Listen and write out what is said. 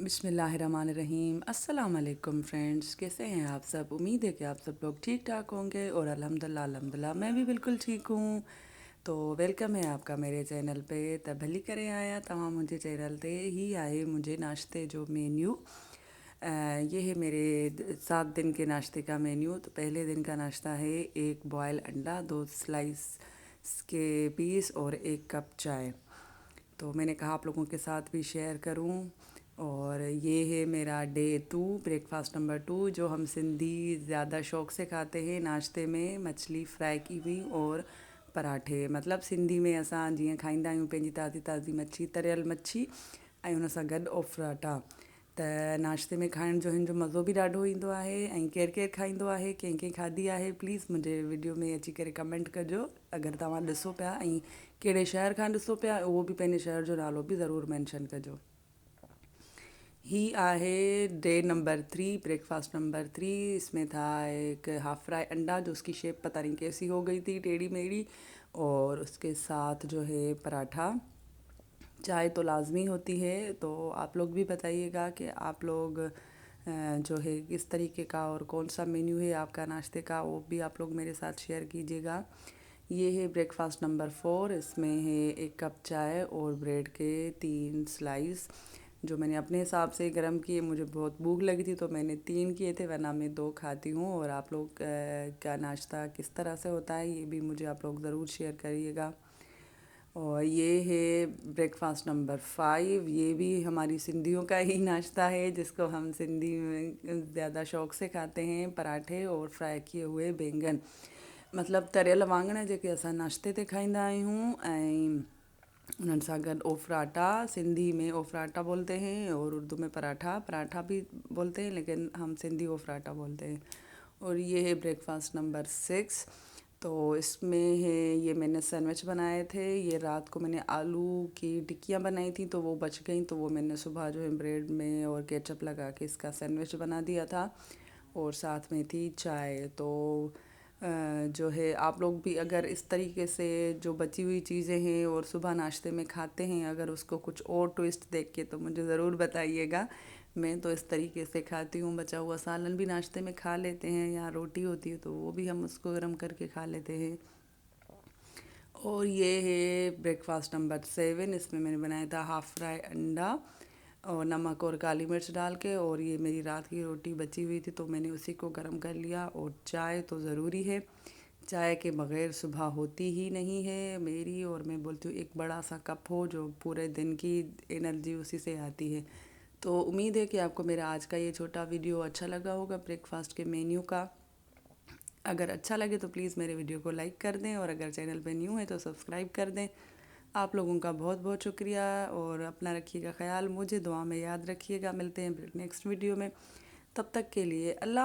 बिस्मिल्लाहिर्रहमानिर्रहीम। अस्सलाम वालेकुम फ्रेंड्स, कैसे हैं आप सब। उम्मीद है कि आप सब लोग ठीक ठाक होंगे और अल्हम्दुलिल्लाह मैं भी बिल्कुल ठीक हूँ। तो वेलकम है आपका मेरे चैनल पे। त भली करे आया तव्हां मुंहिंजे चैनल ते। ही आहे मुंहिंजे नाश्ते जो मेन्यू। ये है मेरे 7 दिन के नाश्ते का मेन्यू। तो पहले दिन का नाश्ता है एक बॉयल अंडा, 2 स्लाइस के पीस और 1 कप चाय। तो मैंने कहा आप लोगों के साथ भी शेयर करूं। और ये है मेरा डे 2, ब्रेकफास्ट नंबर 2, जो हम सिंधी ज़्यादा शौक़ से खाते हैं। नाश्ते में मछली फ्राई की हुई और पराठे, मतलब सिंधी में असां जीअं खाईंदा आहियूं पंहिंजी ताज़ी ताज़ी मच्छी, तरियल मच्छी ऐं उन सां गॾु ओफराटा। त नाश्ते में खाइण जो हिन जो मज़ो बि ॾाढो ईंदो आहे। ऐं केरु केरु खाईंदो आहे, कंहिं कंहिं खाधी आहे, प्लीज़ मुंहिंजे वीडियो में अची करे कमेंट कजो। अगरि तव्हां ॾिसो पिया ऐं कहिड़े शहर खां ॾिसो पिया, उहो बि पंहिंजे शहर जो नालो बि ज़रूरु मैंशन कजो। ही आहे डे नंबर 3, ब्रेकफास्ट नंबर 3। इसमें था एक हाफ फ्राई अंडा, जो उसकी शेप पता नहीं कैसी हो गई थी, टेढ़ी मेढ़ी। और उसके साथ जो है पराठा। चाय तो लाजमी होती है। तो आप लोग भी बताइएगा कि आप लोग जो है किस तरीके का और कौन सा मेन्यू है आपका नाश्ते का, वो भी आप लोग मेरे साथ शेयर कीजिएगा। ये है ब्रेकफास्ट नंबर 4। इसमें है 1 कप चाय और ब्रेड के 3 स्लाइस, जो मैंने अपने हिसाब से गर्म किए। मुझे बहुत भूख लगी थी तो मैंने 3 किए थे, वरना मैं 2 खाती हूँ। और आप लोग का नाश्ता किस तरह से होता है, ये भी मुझे आप लोग ज़रूर शेयर करिएगा। और ये है ब्रेकफास्ट नंबर 5। ये भी हमारी सिंधियों का ही नाश्ता है, जिसको हम सिंधी में ज़्यादा शौक़ से खाते हैं। पराठे और फ्राई किए हुए बैंगन, मतलब तरियल वाङण जेके असां नाश्ते ते खाईंदा आहियूं। ऐं उन्हनि सां गॾु ओफराटा, सिंधी में ओफराटा बोलते हैं और उर्दू में पराठा पराठा भी बोलते हैं, लेकिन हम सिंधी ओफराटा बोलते हैं। और ये है ब्रेकफास्ट नंबर 6। तो इसमें है, ये मैंने सैंडविच बनाए थे। ये रात को मैंने आलू की टिक्कियाँ बनाई थी, तो वो बच गई, तो वो मैंने सुबह जो है ब्रेड में और केचप लगा के इसका सैंडविच बना दिया था। और साथ में थी चाय। तो जो है आप लोग भी अगर इस तरीके से जो बची हुई चीज़ें हैं और सुबह नाश्ते में खाते हैं, अगर उसको कुछ और ट्विस्ट देख के, तो मुझे ज़रूर बताइएगा। मैं तो इस तरीके से खाती हूँ। बचा हुआ सालन भी नाश्ते में खा लेते हैं, या रोटी होती है तो वो भी हम उसको गर्म करके खा लेते हैं। और ये है ब्रेकफास्ट नंबर 7। इसमें मैंने बनाया था हाफ़ फ्राई अंडा और नमक और काली मिर्च डाल के। और ये मेरी रात की रोटी बची हुई थी, तो मैंने उसी को गर्म कर लिया। और चाय तो ज़रूरी है, चाय के बग़ैर सुबह होती ही नहीं है मेरी। और मैं बोलती हूँ एक बड़ा सा कप हो, जो पूरे दिन की एनर्जी उसी से आती है। तो उम्मीद है कि आपको मेरा आज का ये छोटा वीडियो अच्छा लगा होगा ब्रेकफास्ट के मेन्यू का। अगर अच्छा लगे तो प्लीज़ मेरे वीडियो को लाइक कर दें, और अगर चैनल पे न्यू है तो सब्सक्राइब कर दें। आप लोगों का बहुत बहुत शुक्रिया। और अपना रखिएगा ख्याल, मुझे दुआ में याद रखिएगा। मिलते हैं नेक्स्ट वीडियो में, तब तक के लिए अल्लाह।